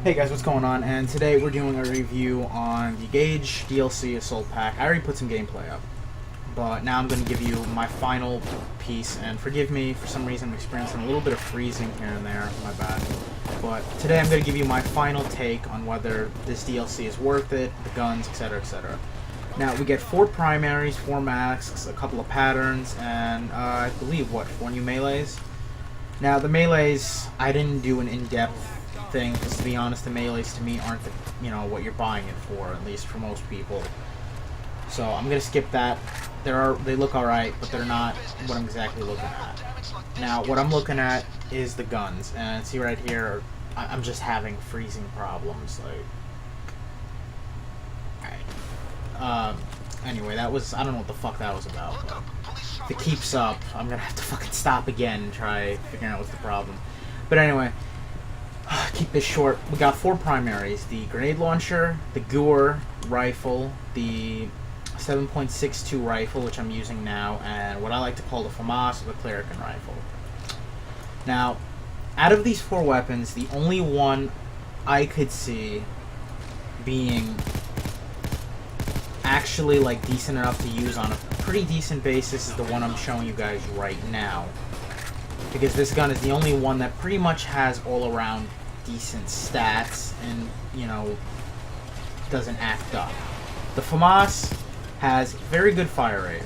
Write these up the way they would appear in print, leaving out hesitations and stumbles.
Hey guys, what's going on? And today we're doing a review on the Gage DLC Assault Pack. I already put some gameplay up, but now I'm going to give you my final piece, and forgive me, for some reason I'm experiencing a little bit of freezing here and there, my bad. But today I'm going to give you my final take on whether this DLC is worth it, the guns, etc, etc. Now, we get 4 primaries, 4 masks, a couple of patterns, and I believe, 4 new melees? Now, the melees, I didn't do an in-depth thing, because to be honest, the melees to me aren't what you're buying it for, at least for most people. So I'm gonna skip that. They look alright, but they're not what I'm exactly looking at. Now, what I'm looking at is the guns, and see right here, I'm just having freezing problems. Anyway, that was, I don't know what the fuck that was about, but if it keeps up, I'm gonna have to fucking stop again and try figuring out what's the problem. But anyway, keep this short. We got 4 primaries: the grenade launcher, the Gewehr rifle, the 7.62 rifle, which I'm using now, and what I like to call the FAMAS, or the Clerican rifle. Now, out of these 4 weapons, the only one I could see being actually decent enough to use on a pretty decent basis is the one I'm showing you guys right now, because this gun is the only one that pretty much has all around decent stats and doesn't act up. The FAMAS has very good fire rate.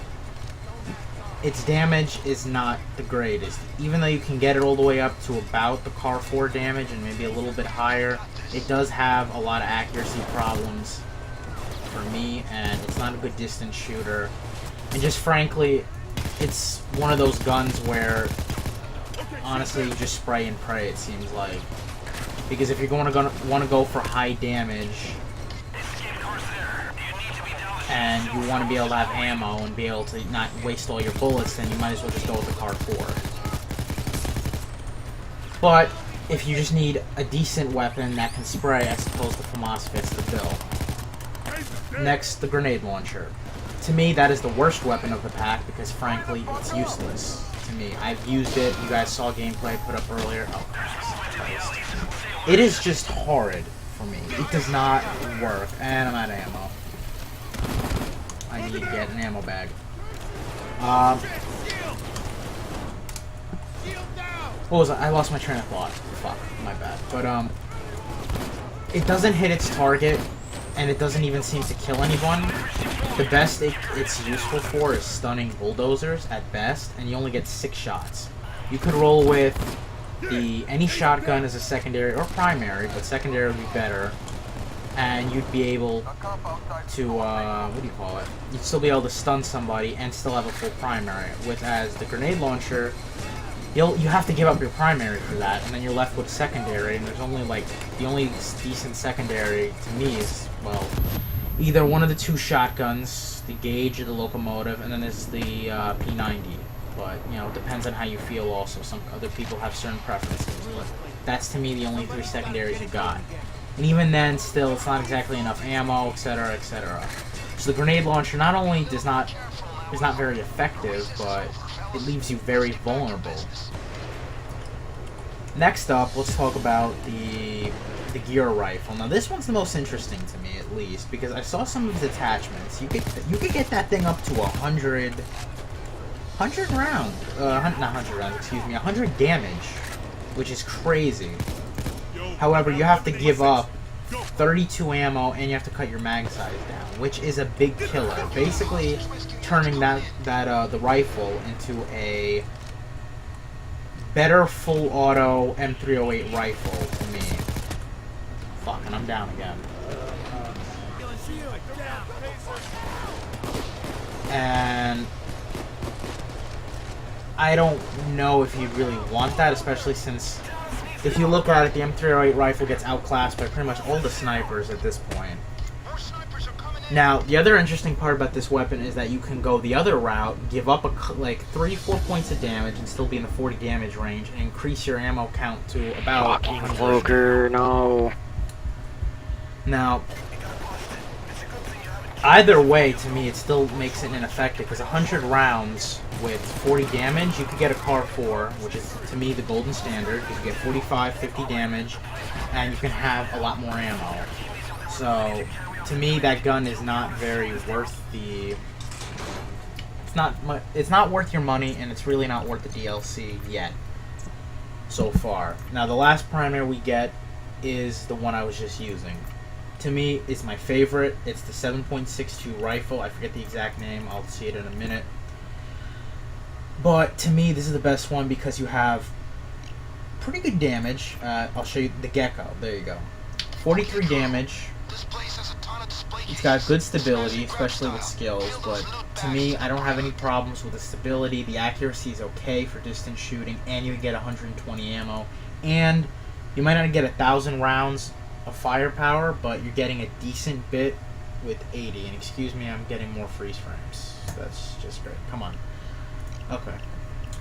Its damage is not the greatest, even though you can get it all the way up to about the Car 4 damage and maybe a little bit higher. It does have a lot of accuracy problems for me, and it's not a good distance shooter, and just frankly, it's one of those guns where honestly you just spray and pray, it seems like, because if you're want to go for high damage and you want to be able to have ammo and be able to not waste all your bullets, then you might as well just go with the Car 4. But if you just need a decent weapon that can spray, I suppose the FAMAS fits the bill. Next, the grenade launcher. To me, that is the worst weapon of the pack because, frankly, it's useless to me. I've used it. You guys saw gameplay put up earlier. Oh, Christ. It is just horrid for me. It does not work. And I'm out of ammo. I need to get an ammo bag. What was I lost my train of thought. Fuck, my bad. But, it doesn't hit its target, and it doesn't even seem to kill anyone. The best it's useful for is stunning bulldozers at best, and you only get 6 shots. You could roll with any shotgun as a secondary or primary, but secondary would be better, and you'd be able to, what do you call it? You'd still be able to stun somebody and still have a full primary. With as the grenade launcher, you have to give up your primary for that, and then you're left with secondary, and there's only the only decent secondary to me is, well, either one of the 2 shotguns, the Gage or the locomotive, and then there's the P90. But, it depends on how you feel also. Some other people have certain preferences. That's, to me, the only 3 secondaries you got. And even then, still, it's not exactly enough ammo, etc., etc. So the grenade launcher not only is not very effective, but it leaves you very vulnerable. Next up, let's talk about the Gewehr rifle. Now, this one's the most interesting to me, at least, because I saw some of its attachments. You could get that thing up to 100 rounds. Not 100 rounds, excuse me, 100 damage, which is crazy. However, you have to give up 32 ammo, and you have to cut your mag size down, which is a big killer. Basically, turning the rifle into a better full auto M308 rifle to me. Fuck, and I'm down again. And I don't know if you really want that, especially since if you look at it, the M308 rifle gets outclassed by pretty much all the snipers at this point. Now, the other interesting part about this weapon is that you can go the other route, give up 3-4 points of damage and still be in the 40 damage range, and increase your ammo count to about 100. Walker, no. Now, Either way, to me, it still makes it ineffective, because 100 rounds with 40 damage, you could get a car 4, which is, to me, the golden standard. You can get 45, 50 damage, and you can have a lot more ammo. So, to me, that gun is not very worth the... It's not worth your money, and it's really not worth the DLC yet, so far. Now, the last primary we get is the one I was just using. To me, it's my favorite. It's the 7.62 rifle. I forget the exact name. I'll see it in a minute. But to me, this is the best one because you have pretty good damage. I'll show you the Gecko. There you go. 43 damage. It's got good stability, especially with skills. But to me, I don't have any problems with the stability. The accuracy is okay for distance shooting, and you can get 120 ammo. And you might not get 1,000 rounds of firepower, but you're getting a decent bit with 80. And excuse me, I'm getting more freeze frames. That's just great. Come on. Okay.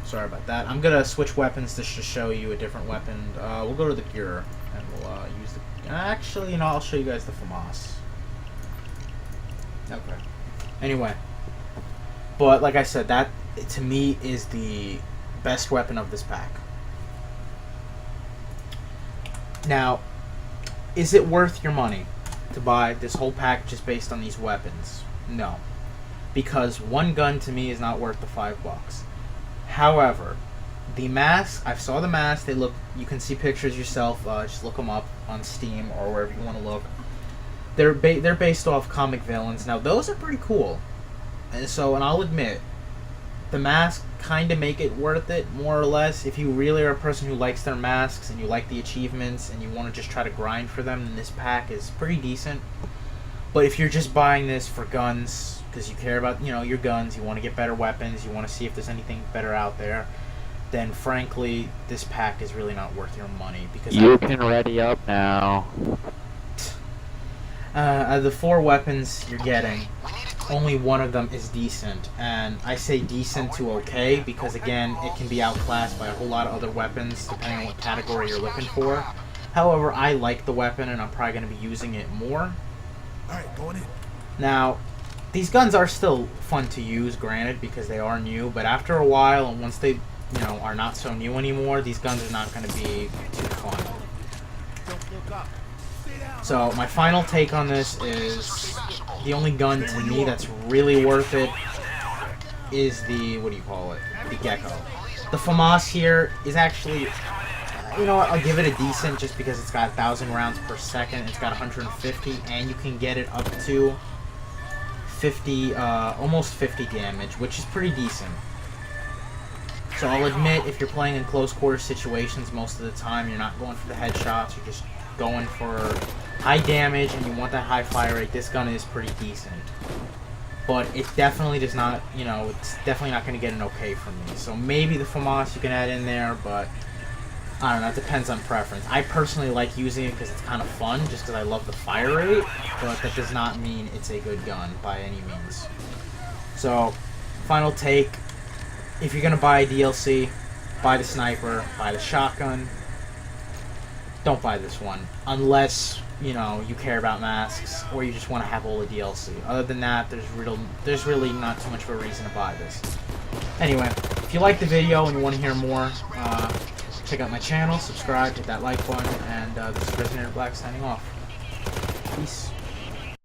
Sorry about that. I'm gonna switch weapons just to show you a different weapon. We'll go to the Gure, and we'll use the... Actually, you know, I'll show you guys the FAMAS. Okay. Anyway. But, like I said, that, to me, is the best weapon of this pack. Now, is it worth your money to buy this whole pack just based on these weapons? No. Because one gun to me is not worth the $5. However, the masks, I saw the masks, they look, you can see pictures yourself, just look them up on Steam or wherever you want to look. They're based off comic villains. Now, those are pretty cool. And so, and I'll admit, the masks kind of make it worth it, more or less. If you really are a person who likes their masks and you like the achievements and you want to just try to grind for them, then this pack is pretty decent. But if you're just buying this for guns, because you care about, you know, your guns, you want to get better weapons, you want to see if there's anything better out there, then frankly, this pack is really not worth your money. Because you can ready up now. Out of the 4 weapons you're getting, only one of them is decent, and I say decent to okay because again it can be outclassed by a whole lot of other weapons depending on what category you're looking for. However, I like the weapon and I'm probably going to be using it more. Alright, going in. Now, these guns are still fun to use, granted, because they are new, but after a while and once they, you know, are not so new anymore, these guns are not going to be too fun. Don't look up. So my final take on this is the only gun to me that's really worth it is the, what do you call it, the Gecko. The FAMAS here is actually, you know what, I'll give it a decent just because it's got 1,000 rounds per second, it's got 150, and you can get it up to 50, almost 50 damage, which is pretty decent. So I'll admit, if you're playing in close quarter situations most of the time, you're not going for the headshots, you're just going for high damage and you want that high fire rate, this gun is pretty decent. But it definitely does not, you know, it's definitely not going to get an okay from me. So maybe the FAMAS you can add in there, but I don't know, it depends on preference. I personally like using it because it's kind of fun, just because I love the fire rate, but that does not mean it's a good gun by any means. So, final take, if you're going to buy a DLC, buy the sniper, buy the shotgun. Don't buy this one, unless, you know, you care about masks, or you just want to have all the DLC. Other than that, there's really not too much of a reason to buy this. Anyway, if you like the video and you want to hear more, check out my channel, subscribe, hit that like button, and this is Prisoner Black signing off. Peace.